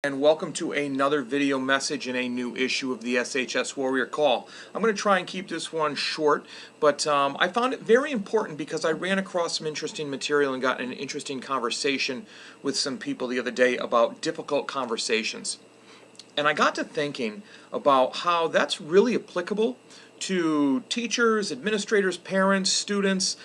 And welcome to another video message in a new issue of the SHS Warrior Call. I'm going to try and keep this one short, but I found it very important because I ran across some interesting material and got an interesting conversation with some people the other day about difficult conversations. And I got to thinking about how that's really applicable to teachers, administrators, parents, students,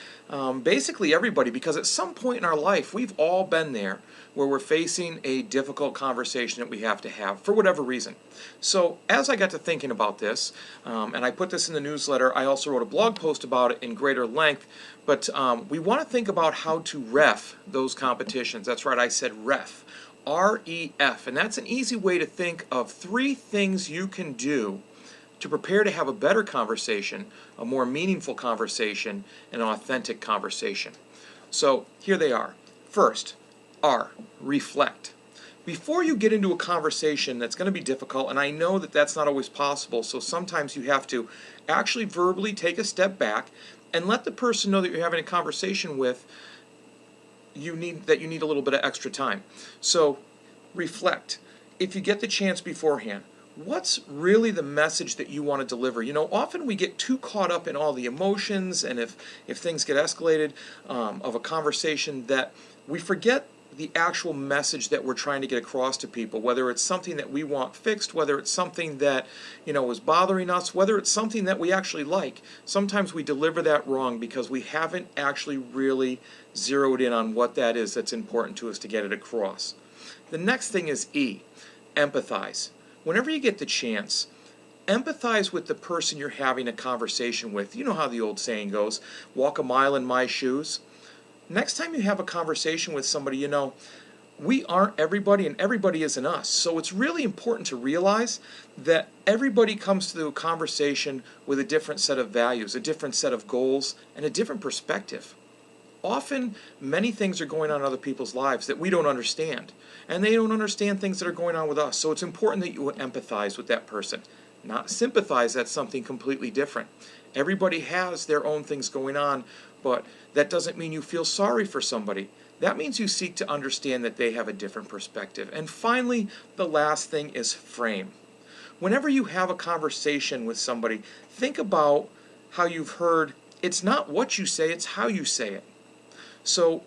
basically everybody, because at some point in our life we've all been there where we're facing a difficult conversation that we have to have for whatever reason. So as I got to thinking about this, and I put this in the newsletter, I also wrote a blog post about it in greater length, but we want to think about how to ref those competitions. That's right, I said ref. REF, and that's an easy way to think of 3 things you can do to prepare to have a better conversation, a more meaningful conversation, an authentic conversation. So here they are. First, R, reflect. Before you get into a conversation that's going to be difficult, and I know that that's not always possible, so sometimes you have to actually verbally take a step back and let the person know that you're having a conversation with you need a little bit of extra time. So reflect. If you get the chance beforehand, what's really the message that you want to deliver? You know, often we get too caught up in all the emotions, and if things get escalated of a conversation, that we forget the actual message that we're trying to get across to people, whether it's something that we want fixed, whether it's something that, you know, is bothering us, whether it's something that we actually like. Sometimes we deliver that wrong because we haven't actually really zeroed in on what that is that's important to us to get it across. The next thing is E, empathize. Whenever you get the chance, empathize with the person you're having a conversation with. You know how the old saying goes, walk a mile in my shoes. Next time you have a conversation with somebody, you know, we aren't everybody and everybody isn't us. So it's really important to realize that everybody comes to the conversation with a different set of values, a different set of goals, and a different perspective. Often, many things are going on in other people's lives that we don't understand, and they don't understand things that are going on with us. So it's important that you empathize with that person. Not sympathize, that's something completely different. Everybody has their own things going on, but that doesn't mean you feel sorry for somebody. That means you seek to understand that they have a different perspective. And finally, the last thing is frame. Whenever you have a conversation with somebody, think about how you've heard, it's not what you say, it's how you say it. So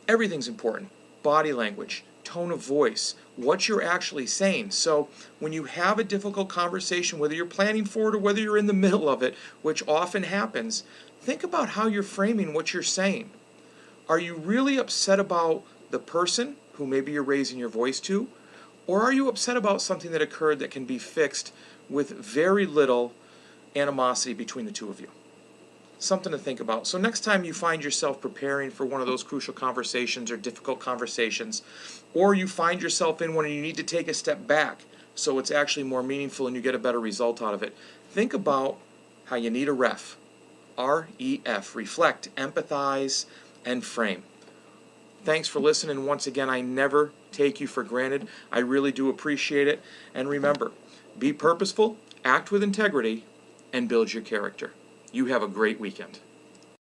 everything's important. Body language, tone of voice, what you're actually saying. So when you have a difficult conversation, whether you're planning for it or whether you're in the middle of it, which often happens, think about how you're framing what you're saying. Are you really upset about the person who maybe you're raising your voice to? Or are you upset about something that occurred that can be fixed with very little animosity between the two of you? Something to think about. So next time you find yourself preparing for one of those crucial conversations or difficult conversations, or you find yourself in one and you need to take a step back so it's actually more meaningful and you get a better result out of it, think about how you need a ref. R-E-F. Reflect, empathize, and frame. Thanks for listening. Once again, I never take you for granted. I really do appreciate it. And remember, be purposeful, act with integrity, and build your character. You have a great weekend.